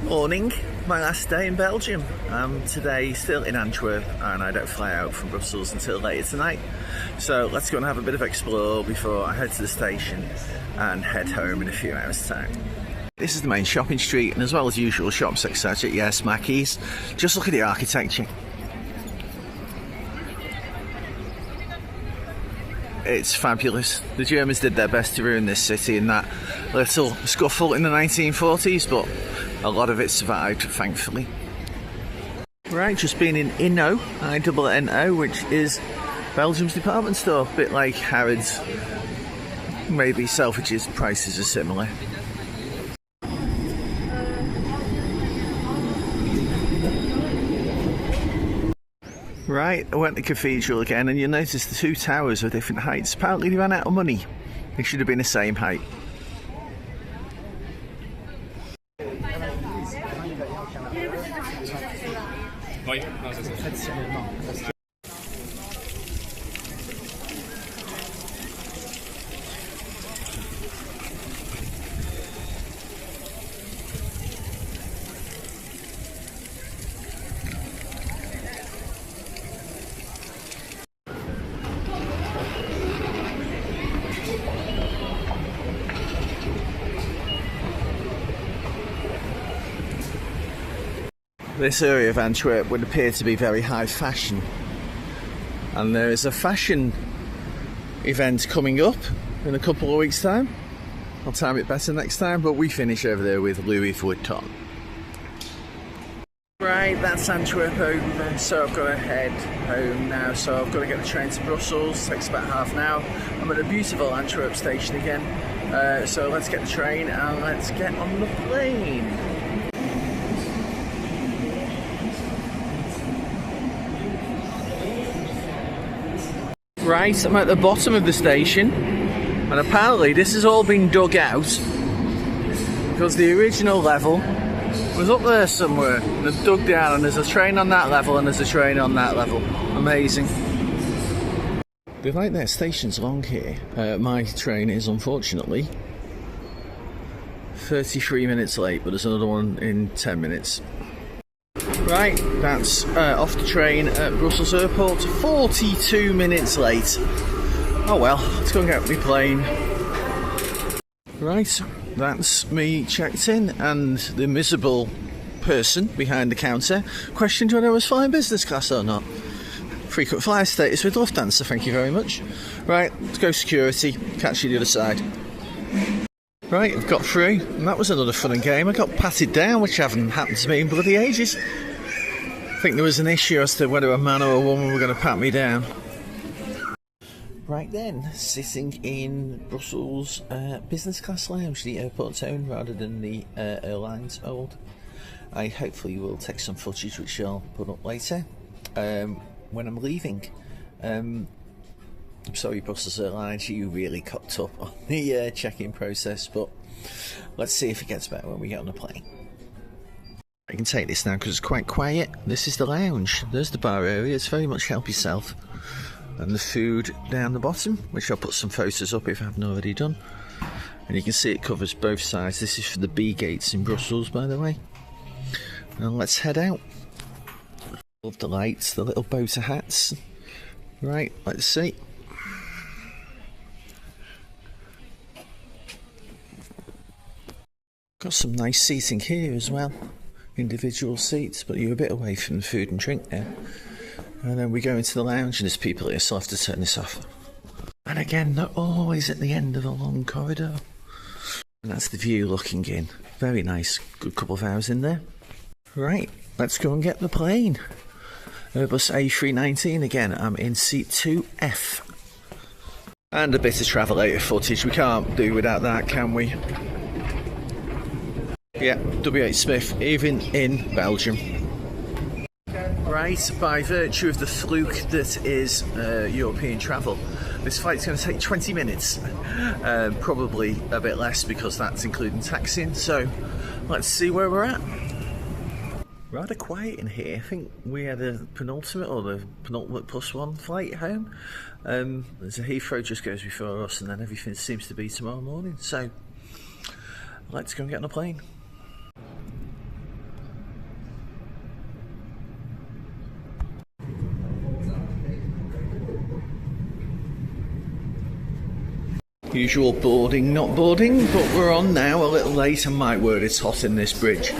Morning, my last day in Belgium. Today still in Antwerp and I don't fly out from Brussels until later tonight. So let's go and have a bit of explore before I head to the station and head home in a few hours' time. This is the main shopping street, and as well as usual shops, etc. Yes, Mackey's. Just look at the architecture. It's fabulous. The Germans did their best to ruin this city in that little scuffle in the 1940s, but a lot of it survived, thankfully. Right, just been in Inno, I-double-N-O, which is Belgium's department store. A bit like Harrods, maybe Selfridges, prices are similar. Right, I went to the cathedral again, and you'll notice the two towers are different heights. Apparently they ran out of money. They should have been the same height. This area of Antwerp would appear to be very high fashion, and there is a fashion event coming up in a couple of weeks' time. I'll time it better next time, but we finish over there with Louis Vuitton. Right, that's Antwerp over, so I've got to head home now. So I've got to get the train to Brussels. It takes about half an hour. I'm at a beautiful Antwerp station again, so let's get the train and let's get on the plane. Right, I'm at the bottom of the station, and apparently this has all been dug out because the original level was up there somewhere, and they've dug down, and there's a train on that level and there's a train on that level. Amazing. They like their stations along here. My train is unfortunately 33 minutes late, but there's another one in 10 minutes. Right, that's off the train at Brussels Airport, 42 minutes late. Oh well, let's go and get my plane. Right, that's me checked in, and the miserable person behind the counter questioned whether I was flying business class or not. Frequent flyer status with Lufthansa, thank you very much. Right, let's go security, catch you the other side. Right, I've got through, and that was another fun and game. I got patted down, which haven't happened to me in bloody ages. I think there was an issue as to whether a man or a woman were going to pat me down. Right then, sitting in Brussels business class lounge, the airport's own rather than the airline's old. I hopefully will take some footage which I'll put up later when I'm leaving. I'm sorry Brussels Airlines, you really cocked up on the check-in process, but let's see if it gets better when we get on the plane. I can take this now because it's quite quiet. This is the lounge. There's the bar area. It's very much help yourself. And the food down the bottom, which I'll put some photos up if I haven't already done. And you can see it covers both sides. This is for the B gates in Brussels, by the way. And let's head out. Love the lights, the little boater hats. Right, let's see. Got some nice seating here as well. Individual seats, but you're a bit away from the food and drink now. And then we go into the lounge, and there's people here, so I'll have to turn this off. And again, not always at the end of a long corridor. And that's the view looking in. Very nice. Good couple of hours in there. Right, let's go and get the plane. Airbus A319 again. I'm in seat 2F. And a bit of Travelator footage. We can't do without that, can we? Yeah, W.H. Smith, even in Belgium. Right, by virtue of the fluke that is European travel, this flight's going to take 20 minutes. Probably a bit less because that's including taxiing, so let's see where we're at. Rather quiet in here. I think we had a penultimate or the penultimate +1 flight home. There's a Heathrow just goes before us, and then everything seems to be tomorrow morning. So let's go and get on a plane. Usual boarding, not boarding, but we're on now, a little late, and my word, it's hot in this bridge.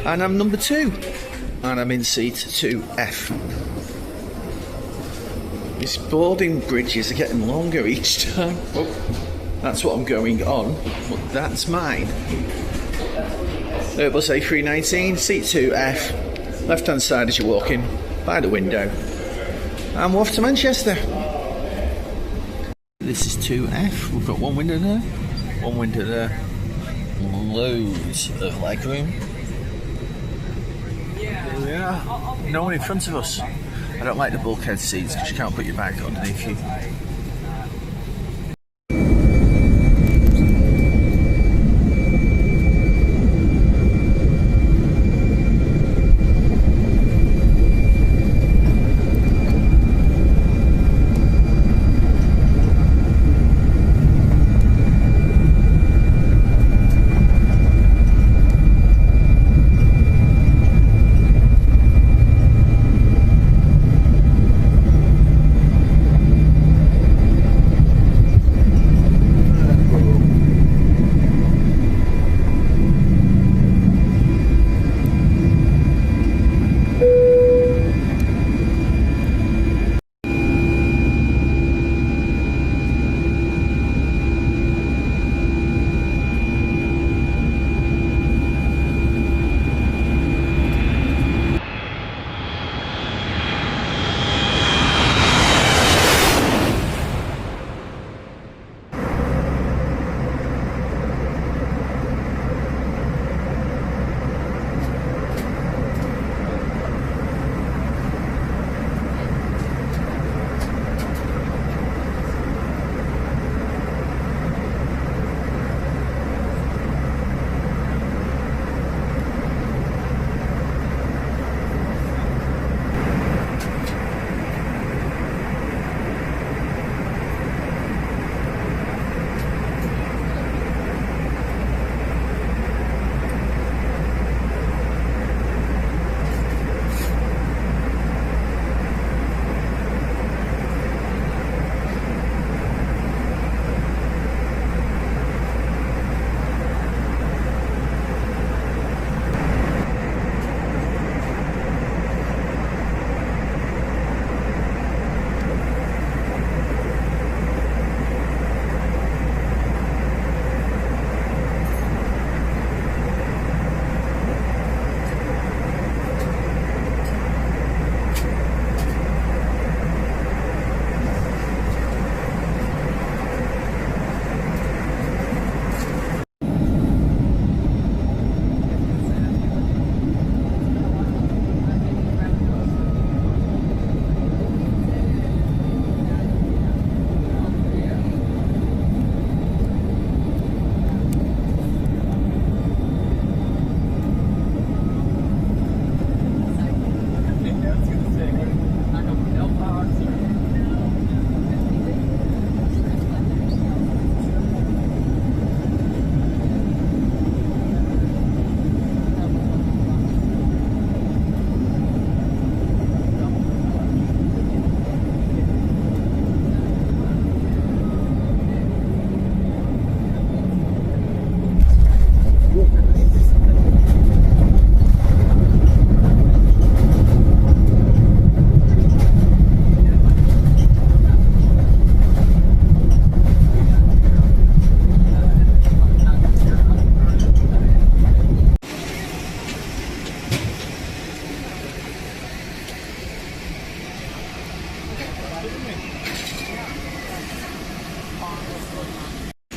And I'm number 2, and I'm in seat 2F. These boarding bridges are getting longer each time. Oh, that's what I'm going on, but that's mine. Airbus A319, seat 2F, left hand side as you walk in, by the window. And we're off to Manchester. This is 2F, we've got one window there, one window there, loads of legroom. Yeah, no one in front of us. I don't like the bulkhead seats because you can't put your bag underneath you.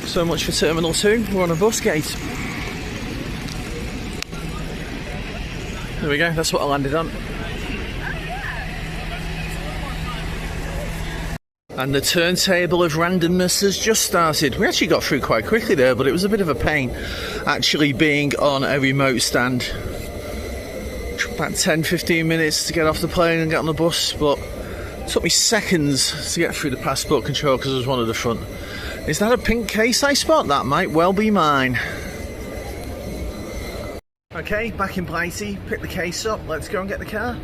So much for Terminal 2, we're on a bus gate. There we go, that's what I landed on. And the turntable of randomness has just started. We actually got through quite quickly there, but it was a bit of a pain actually being on a remote stand. About 10-15 minutes to get off the plane and get on the bus, but it took me seconds to get through the passport control because I was one at the front. Is that a pink case I spot? That might well be mine. Okay, back in Blighty, pick the case up, let's go and get the car.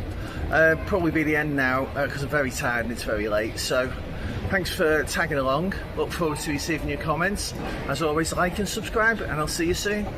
Probably be the end now because I'm very tired and it's very late, so Thanks for tagging along. Look forward to receiving your comments. As always, like and subscribe, and I'll see you soon.